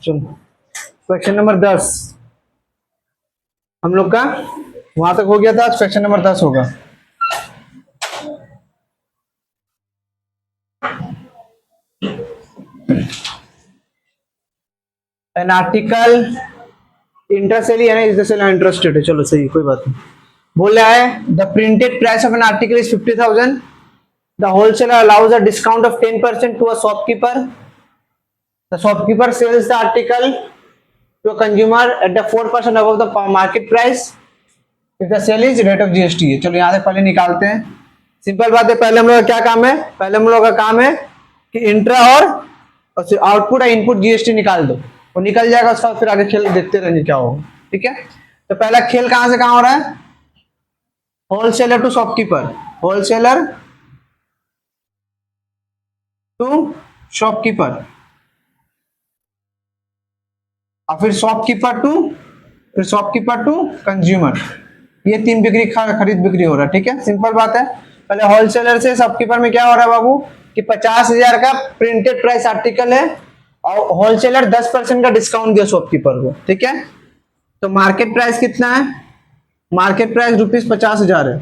चलो question number 10 हम लोग का वहां तक हो गया था। क्वेश्चन नंबर 10 होगा। एन आर्टिकल इंटरसेली है ना, इज द सेल इंटरेस्टेड है। चलो सही, कोई बात नहीं। बोल रहा है the printed price of an article is 50,000। The wholesaler allows a discount of 10% to a shopkeeper. The shopkeeper sells the article to a consumer at the 4% above the market price if the sale is rate of GST है। चलो यहाँ से पहले निकालते हैं। Simple बात है, पहले हम लोग का क्या काम है? पहले हम लोग का काम है कि इंट्रा और आउटपुट और इनपुट जीएसटी निकाल दो, वो निकल जाएगा। उसका फिर आगे खेल देखते रहेंगे क्या होगा। ठीक है, तो पहला खेल कहां से कहां हो रहा है? Wholesaler to shopkeeper, wholesaler to shopkeeper, और फिर शॉपकीपर टू कंज्यूमर। ये तीन बिक्री खरीद बिक्री हो रहा है। ठीक है, सिंपल बात है। पहले होलसेलर से शॉपकीपर में क्या हो रहा है बाबू कि 50,000 का प्रिंटेड प्राइस आर्टिकल है और होलसेलर 10% का डिस्काउंट दिया शॉपकीपर को। ठीक है, तो मार्केट प्राइस कितना है? मार्केट प्राइस ₹50,000 है।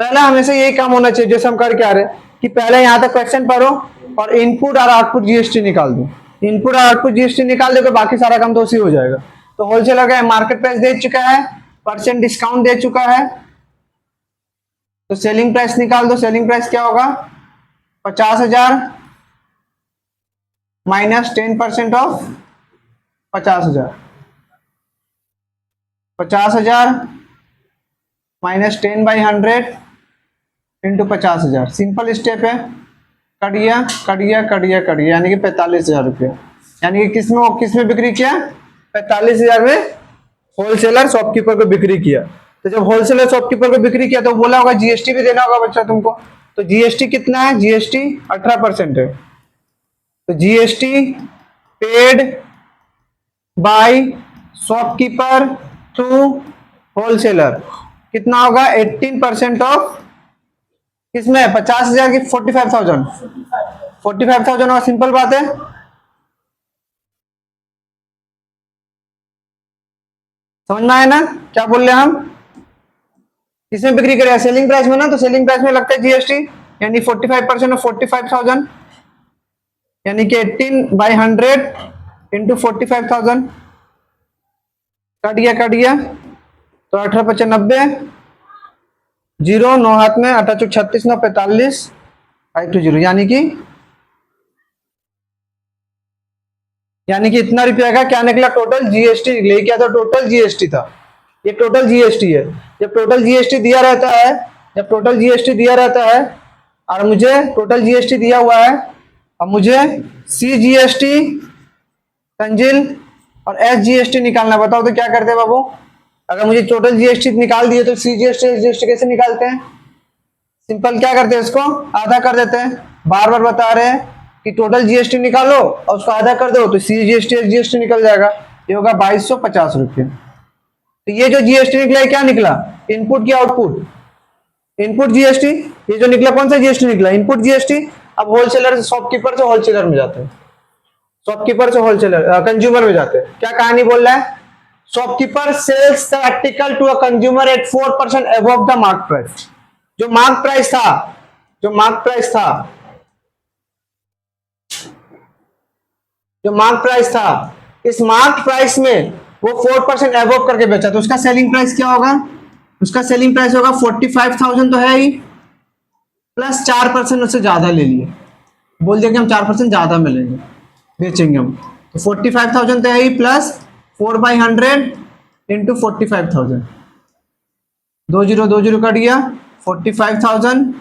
पहला हमेशा यही काम होना चाहिए जैसे हम करके आ रहे हैं कि पहले यहां तक क्वेश्चन पढ़ो और इनपुट और आउटपुट जीएसटी निकाल दो। इनपुट और आउटपुट जीएसटी निकाल दो तो बाकी सारा काम तो उसी हो जाएगा। तो होलसेलर का मार्केट प्राइस दे चुका है, परसेंट डिस्काउंट दे चुका है, तो सेलिंग प्राइस निकाल दो। सेलिंग प्राइस क्या होगा? 50,000 minus 10% of 50,000, 50,000 minus 10/100 into 50,000। Simple step है, कटिया कटिया कटिया कटिया, यानी कि 45,000 रुपये। यानी कि किसमें बिक्री किया? 45,000 में होलसेलर शॉपकीपर को बिक्री किया। तो जब होलसेलर शॉपकीपर को बिक्री किया तो बोला होगा जीएसटी भी देना होगा बच्चा तुमको। तो जीएसटी कितना है? जीएसटी 18% है। तो GST paid by shopkeeper to wholesaler कितना होगा? 18% ऑफ किसमें? 50,000 की 45,000, 45,000 होगा। सिंपल बात है। समझ में आया ना क्या बोल रहे हैं हम? किसमें बिक्री करेगा? सेलिंग प्राइस में ना, तो सेलिंग प्राइस में लगता है जीएसटी, यानी 45% ऑफ 45,000, यानी कि 18/100 इंटू 45,000। कट गया तो 18×5 = 90, 0 9 हाथ में 8 36 9 45 520, यानी कि इतना रुपया का क्या निकला? टोटल जीएसटी निकली। क्या था? टोटल जीएसटी था। ये टोटल जीएसटी है। जब टोटल जीएसटी दिया रहता है, जब टोटल जीएसटी दिया रहता है और मुझे टोटल जीएसटी दिया हुआ है और मुझे सीजीएसटी तंजिल और एसजीएसटी निकालना, बताओ तो क्या करते हैं बाबू? अगर मुझे टोटल जीएसटी निकाल दिए तो सीजीएसटी एसजीएसटी कैसे निकालते हैं? सिंपल क्या करते हैं, इसको आधा कर देते हैं। बार बार बता रहे हैं कि टोटल जीएसटी निकालो और उसको आधा कर दो तो सीजीएसटी एसजीएसटी निकल जाएगा। ये होगा 2250 रुपये। तो ये जो जीएसटी निकला है क्या निकला? इनपुट की आउटपुट, इनपुट जीएसटी। ये जो निकला कौन सा जीएसटी निकला? Input GST. अब होलसेलर से शॉपकीपर से होलसेलर में जाते हैं, शॉपकीपर से होलसेलर कंज्यूमर में जाते हैं। क्या कहानी बोल रहा है? Shopkeeper sells the article to a consumer at 4% above the mark price. जो मार्क प्राइस था, जो मार्क प्राइस था, जो मार्क प्राइस था, इस मार्क प्राइस में वो 4% अबव करके बेचा, तो उसका सेलिंग प्राइस क्या होगा? उसका सेलिंग प्राइस होगा 45,000 तो है ही, प्लस 4% उससे ज्यादा ले लिए। बोल दिया कि हम 4% ज्यादा मिलेंगे, बेचेंगे हम। तो 45,000 तो है ही, प्लस 4/100 इंटू 45,000, 20 कट गया। 45,000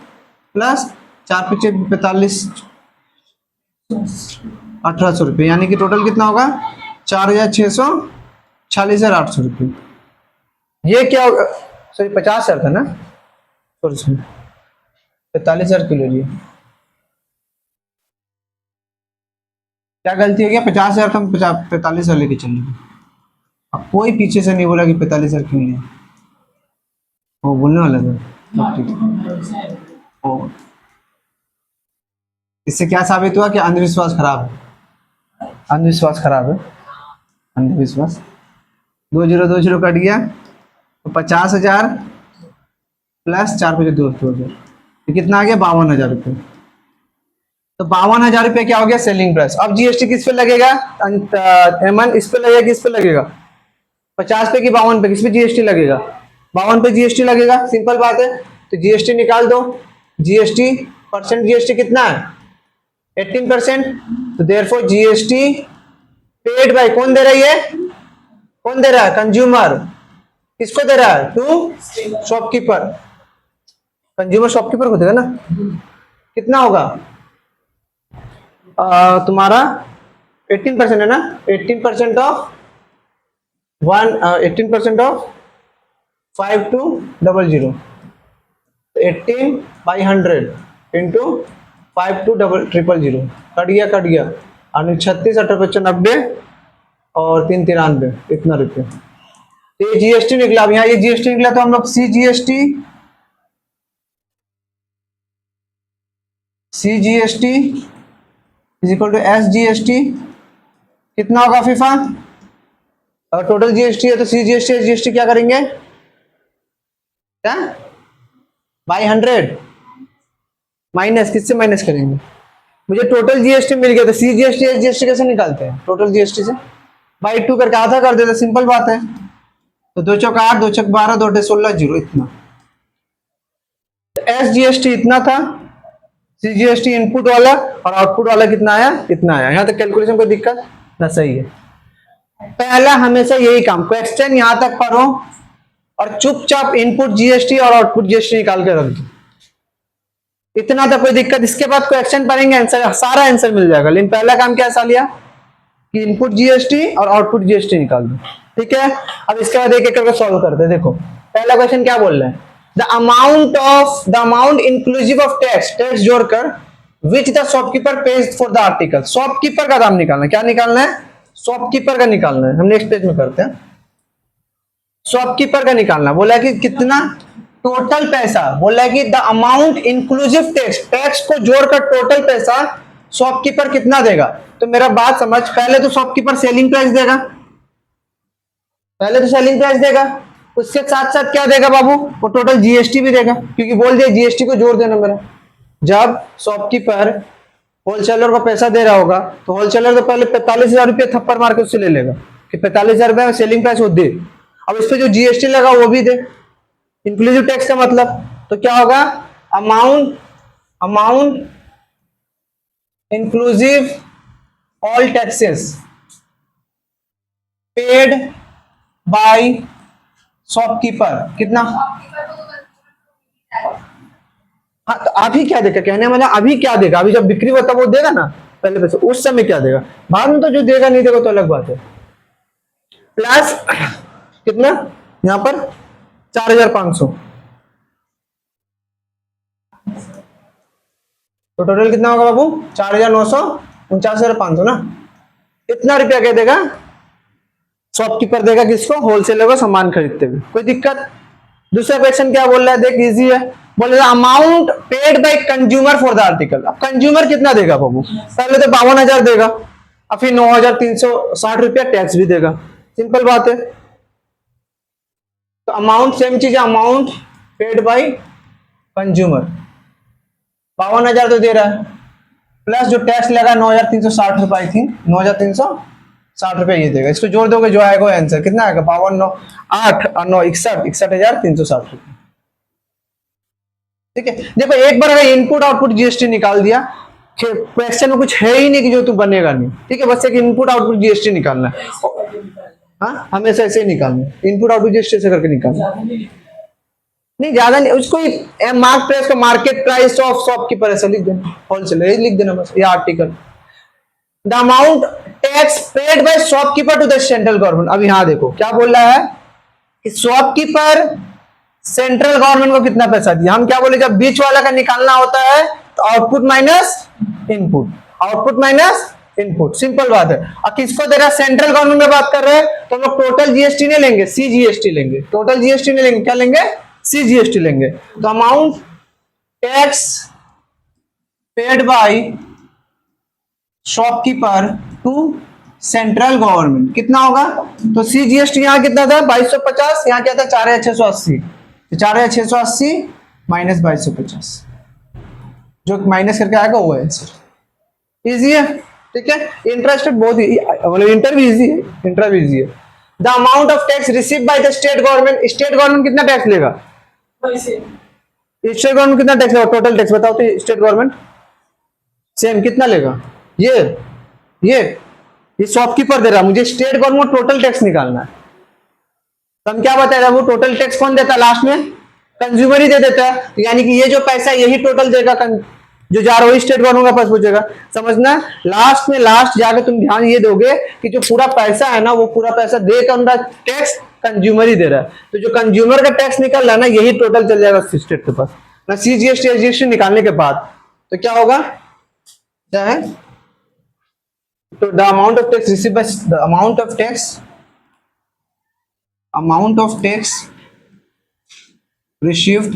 प्लस 4 पीछे 45, 1,800 रुपये, यानी कि टोटल कितना होगा? 4,600, 46,800 रुपये। ये क्या होगा? सॉरी 50,000 था ना, सॉरी 45,000 किलो लिए। क्या गलती हो गया? 50,000 का 45,000 लेके चलेंगे। अब कोई पीछे से नहीं बोला कि 45,000 क्यों लिया, वो बोलने वाला था। इससे क्या साबित हुआ कि अंधविश्वास खराब है। अंधविश्वास खराब है, अंधविश्वास। 2020 कट गया तो 50,000 प्लस 4 तो कितना आ गया 52,000 रुपये। तो 52,000 रुपये क्या हो गया सेलिंग प्राइस। अब जीएसटी किस पे लगेगा एमन, इस पे लगेगा, किस पे लगेगा 50 पे कि 52 पे, किस पे जीएसटी लगेगा 52 पे जीएसटी लगेगा, सिंपल बात है। तो जीएसटी निकाल दो, जीएसटी परसेंट, जीएसटी कितना है 18%। तो देयरफॉर जीएसटी पेड बाय कौन दे रही है, कौन दे रहा है कंज्यूमर, किसको दे रहा है टू शॉपकीपर, कंज्यूमर शॉपकीपर को देगा ना। कितना होगा तुम्हारा 18% है ना, 18% ऑफ 18% ऑफ 5200, 18/100 इंटू 5200, कट गया और 36, 18, 55, 90 और 3, 93, इतना रुपये। ये जीएसटी निकला। अब यहाँ ये जीएसटी निकला तो हम लोग C GST is equal to S GST कितना होगा फीफा, और टोटल जीएसटी है तो सी जीएसटी एस जीएसटी क्या करेंगे क्या बाई 100 माइनस, किससे माइनस करेंगे, मुझे टोटल जीएसटी मिल गया तो सी जीएसटी एस जीएसटी कैसे निकालते हैं टोटल जीएसटी से बाई 2 करके आधा कर देते, सिंपल बात है। तो 2 चौक 8, 2 चौक 12, 2 8 16, 0 इतना। एस जीएसटी इतना था, सी जीएसटी इनपुट वाला और आउटपुट वाला कितना आया, इतना आया। यहाँ तक कैलकुलेशन कोई दिक्कत ना, सही है। पहला हमेशा यही काम, क्वेश्चन यहां तक पढ़ो और चुपचाप इनपुट जीएसटी और आउटपुट जीएसटी निकाल के रख दो, इतना तो कोई दिक्कत। इसके बाद क्वेश्चन पढ़ेंगे, आंसर सारा आंसर मिल जाएगा। लेकिन पहला काम क्या ऐसा लिया कि इनपुट जीएसटी और आउटपुट जीएसटी निकाल दो, ठीक है। अब इसके बाद एक एक करके सॉल्व करते हैं। देखो पहला क्वेश्चन क्या बोल रहे हैं, the amount inclusive of tax जोड़कर which the shopkeeper pays for the article. Shopkeeper का दाम निकालना, क्या निकालना है शॉपकीपर का निकालना है। हम नेक्स्ट पेज में करते हैं, शॉपकीपर का निकालना। बोला कि कितना टोटल पैसा, बोला कि द अमाउंट इंक्लूसिव टैक्स को जोड़कर टोटल पैसा शॉपकीपर कितना देगा। तो मेरा बात समझ, पहले तो शॉपकीपर सेलिंग प्राइस देगा, पहले तो सेलिंग प्राइस देगा, उसके साथ साथ क्या देगा बाबू, वो टोटल जीएसटी भी देगा, क्योंकि बोल दिया जीएसटी को जोड़ देना मेरा। जब शॉपकीपर होलसेलर को पैसा दे रहा होगा तो होलसेलर तो पहले 45,000 रुपये थप्पड़ मार के उससे ले लेगा कि 45,000 रुपये में सेलिंग प्राइस वो दे, अब इस पे जो जीएसटी लगा वो भी दे, इंक्लूसिव टैक्स का मतलब। तो क्या होगा amount inclusive all taxes paid by shopkeeper कितना। हाँ तो अभी क्या देगा, कहने मतलब अभी क्या देगा, अभी जब बिक्री होता वो देगा ना पहले पैसे, उस समय क्या देगा, बाद में तो जो देगा नहीं देगा तो अलग बात है। प्लस कितना यहां पर 4,500, तो टोटल कितना होगा बाबू 4,949,500 ना। इतना रुपया क्या देगा शॉपकीपर देगा किसको, होलसेलर को सामान खरीदते हुए, कोई दिक्कत। दूसरा क्वेश्चन क्या बोल रहा है, देख इजी है, बोल रहा है amount paid by consumer for the article. अब कंज्यूमर कितना देगा बाबू, पहले तो 52,000 देगा, अब फिर 9,360 रुपया टैक्स भी देगा, सिंपल बात है। तो अमाउंट सेम चीज है, अमाउंट पेड बाय कंज्यूमर 52,000 तो दे रहा है, प्लस जो टैक्स लगा 9,360 रुपए थी, 9,360 रुपए ये देगा। इसको जोड़ दोगे जो आएगा आंसर कितना आएगा 52, 9, 8 और 9 61,360 रुपए, ठीक है। देखो एक बार अगर इनपुट आउटपुट जीएसटी निकाल दिया, क्वेश्चन में कुछ है ही नहीं कि जो तू बनेगा नहीं, ठीक है। बस एक इनपुट आउटपुट जीएसटी निकालना है, हाँ हमेशा ऐसे ही निकालना है, इनपुट आउटपुट जीएसटी से करके निकालना नहीं, ज्यादा नहीं। उसको मार्क प्राइस को मार्केट प्राइस ऑफ शॉपकीपर ऐसा लिख देना, होलसेलर ये लिख देना बस, ये article. The amount tax paid by shopkeeper to the central government. अब यहां देखो क्या बोल रहा है कि शॉपकीपर सेंट्रल गवर्नमेंट को कितना पैसा दिया। हम क्या बोले, जब बीच वाला का निकालना होता है तो output minus input, output minus input, simple बात है। और किसको दे रहा है, सेंट्रल गवर्नमेंट में बात कर रहे हैं तो हम लोग टोटल जीएसटी नहीं लेंगे, सी जीएसटी लेंगे, टोटल जीएसटी नहीं लेंगे, क्या लेंगे सी जीएसटी लेंगे। तो amount tax paid by shopkeeper to central government कितना होगा, तो CGST यहाँ कितना था 2250, यहाँ क्या था 4680, 4680 माइनस 2250, जो माइनस करके आएगा वो है आंसर। इजी है, ठीक है। इंटरेस्टेड बहुत ही मतलब इंटरव्यू इजी है, इंटरव्यू इजी है। The amount of tax receive by the state government, state government कितना टैक्स लेगा, स्टेट गवर्नमेंट कितना टैक्स लेगा, टोटल टैक्स बताओ तो स्टेट गवर्नमेंट सेम कितना लेगा, ये शॉपकीपर दे रहा है मुझे, स्टेट गवर्नमेंट टोटल टैक्स निकालना है, तो हम क्या बताएगा, वो टोटल टैक्स कौन देता है लास्ट में, कंज्यूमर ही दे देता है, तो यानी कि ये जो पैसा यही टोटल देगा, जो जा रहा है स्टेट गवर्नमेंट का पास पहुंचेगा। समझना, लास्ट में लास्ट जाके तुम ध्यान ये दोगे कि जो पूरा पैसा है ना, वो पूरा पैसा दे कौन रहा, टैक्स कंज्यूमर ही दे रहा है, तो जो कंज्यूमर का टैक्स निकल रहा है ना, यही टोटल चल जाएगा स्टेट के पास ना, CGST निकालने के बाद। तो क्या होगा, क्या है, तो the amount of tax receive by the amount of tax received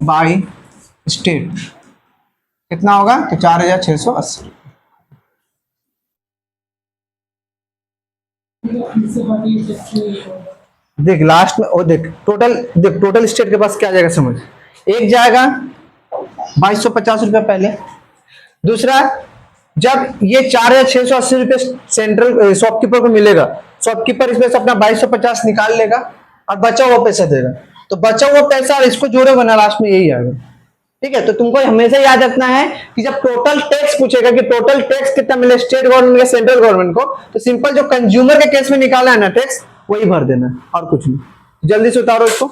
by state कितना होगा, तो 4680। देख लास्ट में, और देख टोटल स्टेट के पास क्या जाएगा समझ, एक जाएगा 2250 रुपया पहले, दूसरा जब ये 4680 रुपये सेंट्रल शॉपकीपर को मिलेगा, शॉपकीपर इसमें से अपना 2250 निकाल लेगा और बचा हुआ पैसा देगा, तो बचा हुआ पैसा और इसको जोड़ेगा ना, लास्ट में यही आएगा, ठीक है। तो तुमको हमेशा याद रखना है कि जब टोटल टैक्स पूछेगा कि टोटल टैक्स कितना मिले स्टेट गवर्नमेंट या सेंट्रल गवर्नमेंट को, तो सिंपल जो कंज्यूमर के केस में निकाला है ना टैक्स, वही भर देना है और कुछ नहीं। जल्दी से उतारो इसको,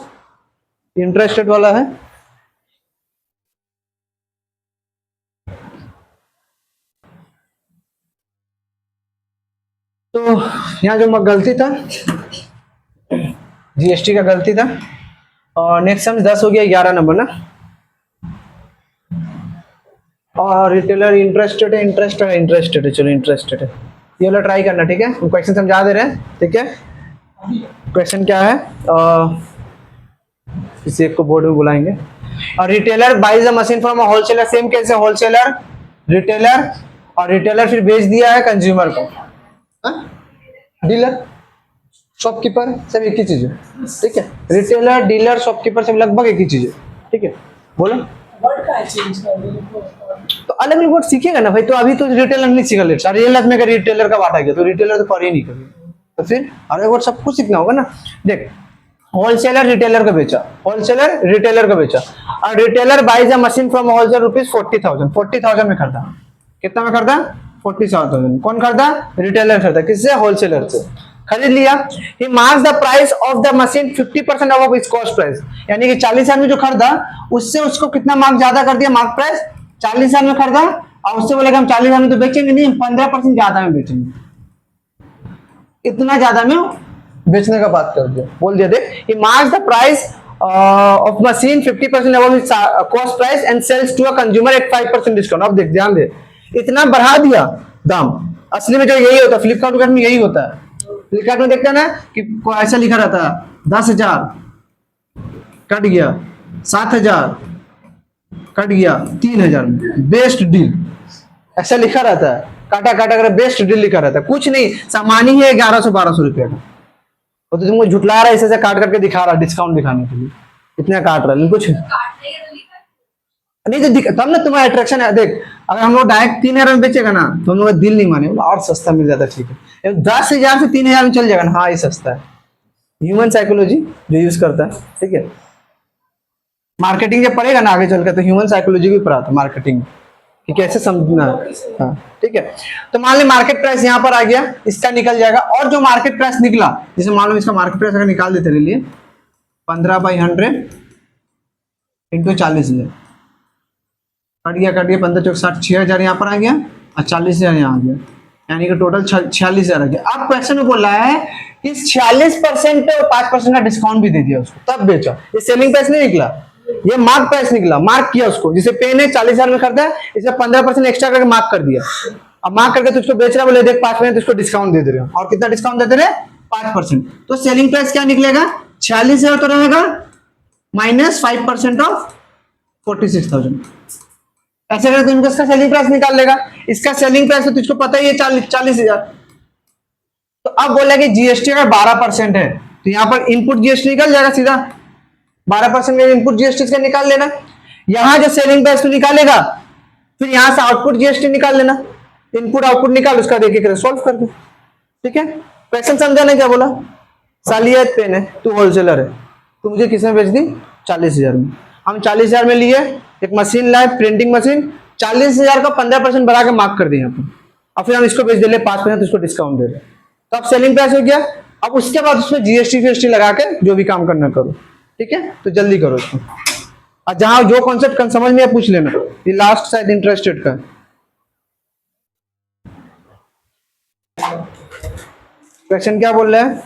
इंटरेस्टेड वाला है। तो यहाँ जो गलती था GST का गलती था, और नेक्स्ट सम 10 हो गया, 11 नंबर ना, और रिटेलर इंटरेस्टेड है, चलो इंटरेस्टेड है, ये वाला ट्राई करना, ठीक है। हम क्वेश्चन समझा दे रहे हैं, ठीक है। क्वेश्चन क्या है, किसी एक को बोर्ड में बुलाएंगे। और retailer buys a machine from a wholesaler, same कैसे, होलसेलर रिटेलर, और रिटेलर फिर बेच दिया है कंज्यूमर को, डीलर शॉपकीपर सब एक ही चीज है, ठीक है। रिटेलर डीलर शॉपकीपर सब लगभग एक ही चीज है, ठीक है। बोलो वर्ड का चेंज कर दो, तो अलग अलग वर्ड सीखेगा ना भाई, तो अभी तो रिटेलर नहीं सीखा, लेट रियल लाइफ में अगर रिटेलर का बांटा गया तो रिटेलर तो कर ही नहीं कभी, तो फिर अलग वर्ड सब कुछ सीखना होगा ना। देख होलसेलर रिटेलर को बेचा, होलसेलर रिटेलर को बेचा, और retailer buys a machine from wholesaler rupees 40,000 में खरीदा, कितना में खरीदा 40,000, कौन खरीदा, रिटेलर खरीदा, किससे, होलसेलर से खरीद लिया। He marks the price of the machine 50% of its cost price, यानी कि 40,000 में जो खरीदा उससे उसको कितना मार्क ज्यादा कर दिया, मार्क प्राइस 40,000 में खरीदा, और उससे बोले कि हम 40,000 में तो बेचेंगे नहीं, 15% ज्यादा में बेचेंगे, इतना ज्यादा में बेचने का बात कर दिया, बोल दिया। देख he marks the price of machine 50% above its cost price and sells to a consumer at 5% discount. अब देख ध्यान दे, इतना बढ़ा दिया दाम, असली में जो यही होता है, फ्लिपकार्ट में यही होता है। फ्लिपकार्ट में देखते हैं ना कि ऐसा लिखा रहता है 10,000 कट गया, 7,000 कट गया, 3,000 में बेस्ट डील, ऐसा लिखा रहता है, काटा काटा कर बेस्ट डील लिखा रहता है, कुछ नहीं, सामान ही है 1100-1200 रुपए का, तो तुमको झुटला रहा है, ऐसे काट करके दिखा रहा है डिस्काउंट दिखाने के लिए, इतना काट रहा है, कुछ नहीं तो तब ना तुम्हारा अट्रैक्शन है। देख अगर हम लोग डायरेक्ट 3,000 में बेचेगा ना तो हम लोग दिल नहीं माने, और सस्ता मिल जाता, ठीक है 10,000 से 3,000 में चल जाएगा ना, हाँ ये सस्ता है, ह्यूमन साइकोलॉजी जो यूज करता है, ठीक है। मार्केटिंग जब पढ़ेगा ना आगे चलकर, तो ह्यूमन साइकोलॉजी भी पढ़ाता मार्केटिंग कि कैसे समझना, हाँ ठीक है। तो मान ली मार्केट प्राइस यहाँ पर आ गया, इसका निकल जाएगा, और जो मार्केट प्राइस निकला, जैसे मान लो इसका मार्केट प्राइस अगर निकाल देते तेरे लिए 15/100 इंटू 40,000, कट गया 15 चौक 60, 6,000 यहाँ पर आ गया और 40,000 यहाँ आ गया, यानी कि टोटल 46,000 आ गया। अब क्वेश्चन में बोल रहा है कि 46% पे 5% का डिस्काउंट भी दे दिया उसको, तब बेचा। ये सेलिंग प्राइस नहीं निकला, ये मार्क प्राइस निकला, मार्क किया उसको, जिसे पेन है 40,000 में खरीदा, इसे 15% एक्स्ट्रा करके मार्क कर दिया। अब मार्क करके तुझको बेच रहा, बोले देख 5% तुझको डिस्काउंट दे रहे हो, और कितना डिस्काउंट देते रहे 5%, तो सेलिंग प्राइस क्या निकलेगा 46,000 तो रहेगा, -5% ऑफ 46,000, ऐसे करके तुमको इसका सेलिंग प्राइस निकाल लेगा। इसका सेलिंग प्राइस तो तुझको पता ही है 40,000। तो अब बोला कि जीएसटी अगर 12% है तो यहाँ पर इनपुट जीएसटी निकल जाएगा सीधा। 12% का इनपुट जीएसटी इसका निकाल लेना। यहाँ जो सेलिंग प्राइस तो निकालेगा, फिर यहाँ से आउटपुट जीएसटी निकाल लेना। इनपुट आउटपुट निकाल, उसका देखे सॉल्व कर दो। ठीक है, क्वेश्चन समझा नहीं क्या बोला? सालियत पेन है, तू होलसेलर है, तू मुझे किसमें बेच दी? 40,000 में। हम 40,000 में लिए, एक मशीन लाए, प्रिंटिंग मशीन, 40,000 का 15% बढ़ा के मार्क कर दिए यहाँ पर, और फिर हम इसको बेच दे, 5% उसको डिस्काउंट दे रहे। तो अब सेलिंग प्राइस हो गया। अब उसके बाद उसमें जीएसटी फीएसटी लगा के जो भी काम करना करो। ठीक है, तो जल्दी करो इसको। और जहां जो कॉन्सेप्ट समझ में पूछ लेना। ये लास्ट शायद इंटरेस्टेड का है। क्वेश्चन क्या बोल रहे हैं?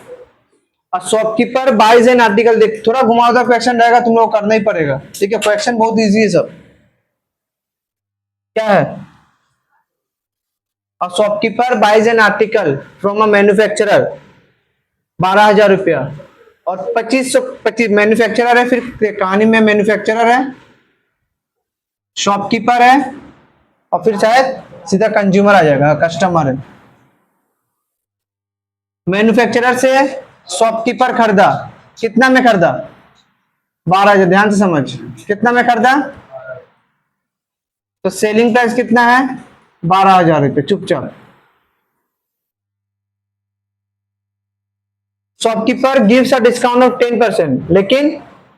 Shopkeeper buys an article. देख, थोड़ा घुमावदार क्वेश्चन रहेगा, तुम लोग करना ही पड़ेगा। ठीक है, क्वेश्चन बहुत इजी है सब। क्या है? A shopkeeper buys an article from a manufacturer 12,000 रुपया, और 25 मैन्युफैक्चरर है, फिर कहानी में मैन्युफैक्चरर है, शॉपकीपर है, और फिर शायद सीधा कंज्यूमर आ जाएगा, कस्टमर है। मैन्युफैक्चरर से शॉपकीपर खरीदा, कितना में खरीदा? 12,000। ध्यान से समझ, कितना में खरीदा? तो सेलिंग प्राइस कितना है? 12,000 रुपये। चुपचाप shopkeeper gives a discount of 10%, लेकिन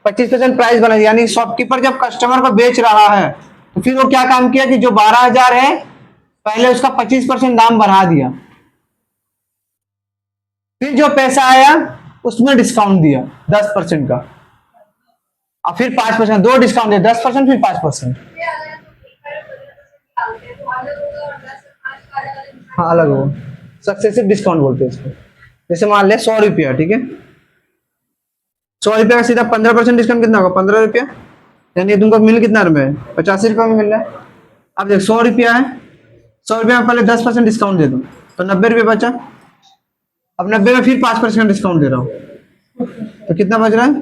25% प्राइस बना दिया। यानी शॉपकीपर जब कस्टमर को बेच रहा है तो फिर वो क्या काम किया कि जो 12,000 है पहले उसका 25% दाम बढ़ा दिया, फिर जो पैसा आया उसमें डिस्काउंट दिया 10% का, और फिर 5%, दो डिस्काउंट दिया, 10% फिर 5%। हाँ, अलग हो, सक्सेसिव डिस्काउंट बोलते हैं इसको। जैसे मान ले 100 रुपया, ठीक है, 100 रुपया का सीधा 15% डिस्काउंट कितना होगा? 15 रुपया। यानी तुमको मिल कितना रुपए? 85 रुपये में मिल रहा है। अब देख 100 रुपया है, 100 रुपया में पहले 10% डिस्काउंट दे दो तो 90 रुपये बचा। अब 90 में फिर 5% डिस्काउंट दे रहा हूँ तो कितना बच रहा है?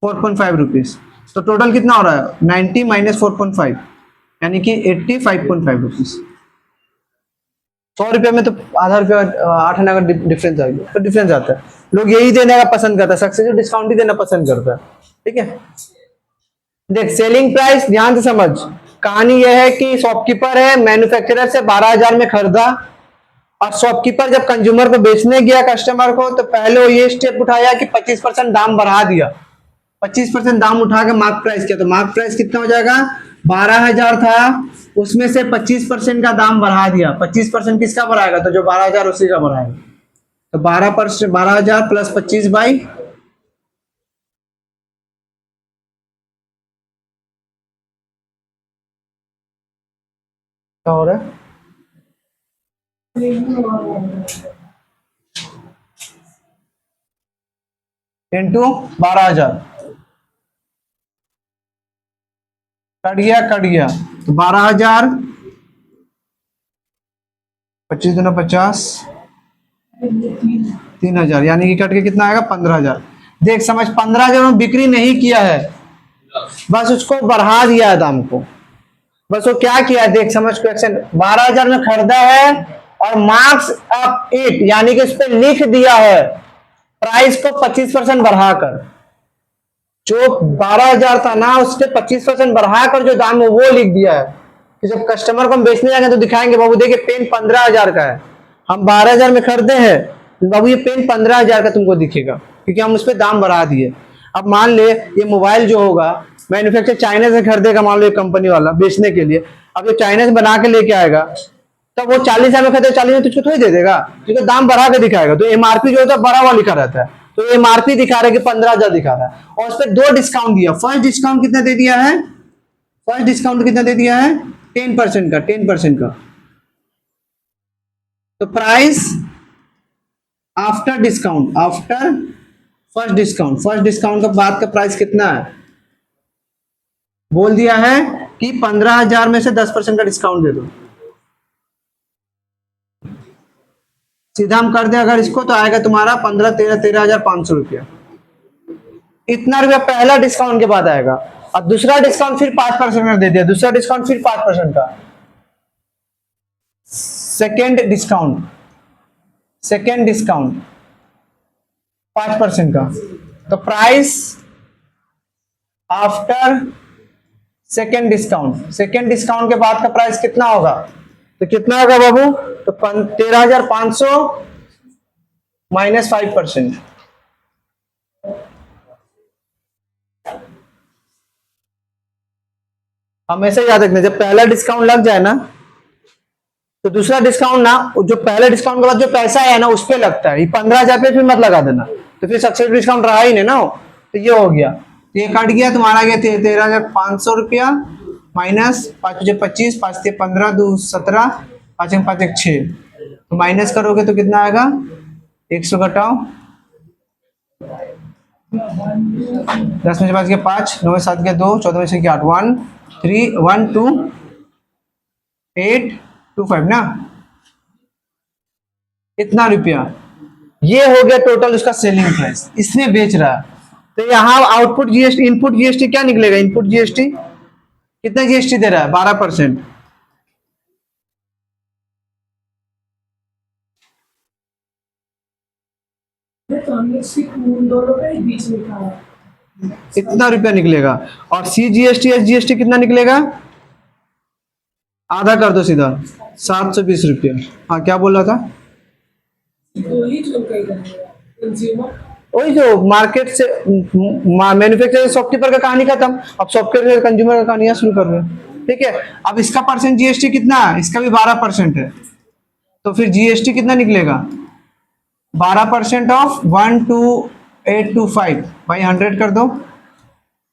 4.5 रुपीज। तो टोटल कितना हो रहा है? 90 माइनस 4.5, यानी कि 85.5 रुपीज। 100 रुपये में तो आधा रुपया 8 आना का डिफरेंस आ गया, तो डिफरेंस आता है। लोग यही देने का पसंद करता है, सक्सेसिव डिस्काउंट ही देना पसंद करता है। ठीक है, देख सेलिंग प्राइस ध्यान से समझ। कहानी यह है कि शॉपकीपर है, मैन्युफैक्चरर से 12,000 में खरीदा, और शॉपकीपर जब कंज्यूमर को बेचने गया कस्टमर को, तो पहले वो ये स्टेप उठाया कि 25% दाम बढ़ा दिया। 25% दाम उठा के मार्क प्राइस किया, तो मार्क प्राइस कितना हो जाएगा? 12,000 था, उसमें से 25% का दाम बढ़ा दिया। 25% किसका बढ़ाएगा? तो जो 12,000 उसी का बढ़ाएगा। तो 12% 12,000 प्लस 25 बाई क्या हो रहा है? इंटू 12,000, कट गया तो 12,000, 25 दूना 50, 3,000, यानी कि कट के कितना आएगा? 15,000। देख समझ, 15,000 में बिक्री नहीं किया है, बस उसको बढ़ा दिया है दाम को। बस वो क्या किया है, देख समझ क्वेश्चन। 12,000 में खरीदा है और मार्क्स अप इट, यानी कि उस पर लिख दिया है प्राइस को 25% बढ़ाकर। जो 12,000 था ना, उसके 25% बढ़ाकर जो दाम है वो लिख दिया है कि जब कस्टमर को हम बेचने जाएंगे तो दिखाएंगे, बाबू देखिए पेन 15,000 का है, हम 12,000 में खरीदे हैं, बाबू ये पेन 15,000 का तुमको दिखेगा, क्योंकि हम उस पर दाम बढ़ा दिए। अब मान ले ये मोबाइल जो होगा मैन्युफैक्चर चाइना से खरीदेगा, मान लो ये कंपनी वाला बेचने के लिए, अब ये चाइना से बना के लेके आएगा, तब वो 40,000 में खरीदे, 40 में तुझको थोड़ी दे देगा, क्योंकि दाम बढ़ा के दिखाएगा। तो एमआरपी जो होता है बड़ा हुआ लिखा रहता है, तो एमआरपी दिखा रहा है कि 15,000 दिखा रहा है, और उस पर दो डिस्काउंट दिया। फर्स्ट डिस्काउंट कितना दे दिया है? फर्स्ट डिस्काउंट कितना दे दिया है? 10% का, 10% का। तो price after discount, after first discount का बाद का प्राइस कितना है? बोल दिया है कि 15,000 में से 10% का डिस्काउंट दे दो। सीधा हम कर दे अगर इसको, तो आएगा तुम्हारा 13,500 रुपया। इतना रुपया पहला डिस्काउंट के बाद आएगा। और दूसरा डिस्काउंट फिर 5% का दे दिया, दूसरा डिस्काउंट फिर 5% का, सेकेंड डिस्काउंट 5% का। तो प्राइस आफ्टर सेकेंड डिस्काउंट के बाद का प्राइस कितना होगा? तो कितना होगा बाबू? तो 13,500 माइनस 5%। हमेशा याद रखना, जब पहला डिस्काउंट लग जाए ना तो दूसरा डिस्काउंट ना, जो पहले डिस्काउंट के बाद जो पैसा है ना उस पे लगता है। ये 15,000 पे फिर मत लगा देना, तो फिर सक्सेस डिस्काउंट रहा ही नहीं ना। तो ये हो गया, तो ये कट गया, तुम्हारा गया 13,500 रुपया माइनस 5 5 25, 5 से 15, 2 17, 5 5 1 6। तो माइनस करोगे तो कितना आएगा? 100 घटाओ 10 में से 5 के 5, 9 में 7 के 2, 14 में से 8, 1 3 1 2 8 2 5 ना, इतना रुपया। ये हो गया टोटल उसका सेलिंग प्राइस, इसने बेच रहा है। तो यहाँ आउटपुट जीएसटी, इनपुट जीएसटी क्या निकलेगा? इनपुट जीएसटी कितना जीएसटी दे रहा है? 12%। तो हमने सिर्फ उन दोनों का ही बीच में कहा इतना रुपया निकलेगा। और सी जीएसटी एस जीएसटी कितना निकलेगा? आधा कर दो सीधा, 720 रुपया। हाँ क्या बोल रहा था? वही जो कहेगा कंज्यूमर वही जो मार्केट से मैन्युफैक्चरर शॉपकीपर का कहानी खत्म, अब शॉपकीपर से कंज्यूमर का कहानी शुरू कर रहे हैं। ठीक है, अब इसका परसेंट जीएसटी कितना है? इसका भी 12% है। तो फिर जीएसटी कितना निकलेगा? 12% ऑफ 12825 बाई 100 कर दो,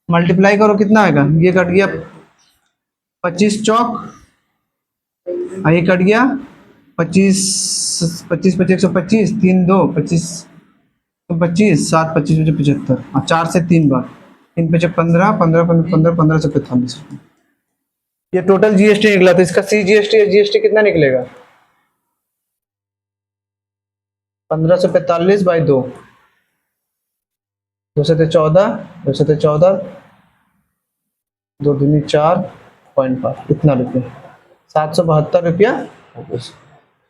मल्टीप्लाई करो, कितना आएगा? ये कट गया 25 चौक, ये कट गया 25 25 25 125, 3 2 25 25 7 25 75, और 4 से 3 बार 3 पे 15 15 15 15 से 45 रुपये। ये टोटल जीएसटी निकला। तो इसका सी जीएसटी जीएसटी कितना निकलेगा? 1545 बाई 2, 2 से 14, 2 से 14, 2 दूनी 4.5, इतना रुपया 772 रुपया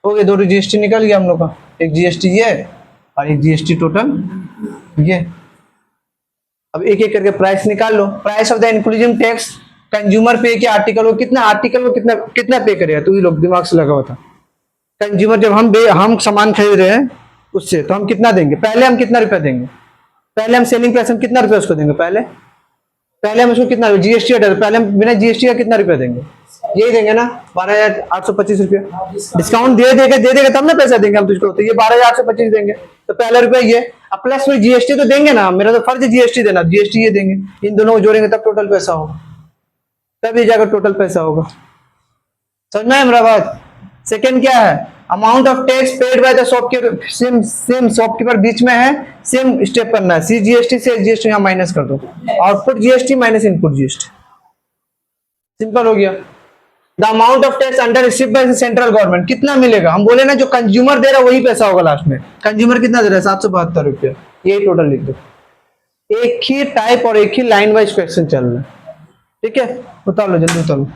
हो गया। 2 जीएसटी निकल गया हम लोग का, एक जीएसटी ये और एक जीएसटी टोटल ये। अब एक एक करके प्राइस निकाल लो। Price of the inclusive tax consumer pay के आर्टिकल को कितना कितना पे करेगा? तू ही लोग दिमाग से लगा हुआ था। कंज्यूमर जब हम सामान खरीद रहे हैं उससे, तो हम कितना देंगे? पहले हम कितना रुपया देंगे? पहले हम सेलिंग प्राइस हम कितना रुपया उसको देंगे? पहले हम उसको कितना जीएसटी हटा, पहले हम बिना जीएसटी का कितना रुपया देंगे? यही देंगे ना, 12,825 रुपया। डिस्काउंट दे देगा तब ना पैसा देंगे हम तुझको। तो ये 12,825 देंगे, तो पहला रुपया ये, अब प्लस में जीएसटी तो देंगे ना, मेरा तो फर्ज है जीएसटी देना, जीएसटी ये देंगे। इन दोनों को जोड़ेंगे तब टोटल पैसा होगा, तब ये जाकर टोटल पैसा होगा। समझ में मेरा बात? सेकेंड क्या है? Amount of tax paid by the shopkeeper, same shopkeeper बीच में है, सेम स्टेप करना है। सी जीएसटी से जीएसटी यहाँ माइनस कर दो, output GST minus input GST, simple हो गया। The amount of tax under received by central government कितना मिलेगा? हम बोले ना जो कंज्यूमर दे रहा है वही पैसा होगा लास्ट में। कंज्यूमर कितना दे रहा है? 772 रुपया। यही टोटल लिख दो। एक ही टाइप और एक ही लाइन वाइज क्वेश्चन चल रहा है। ठीक है, उतार लो जल्दी उतार लो।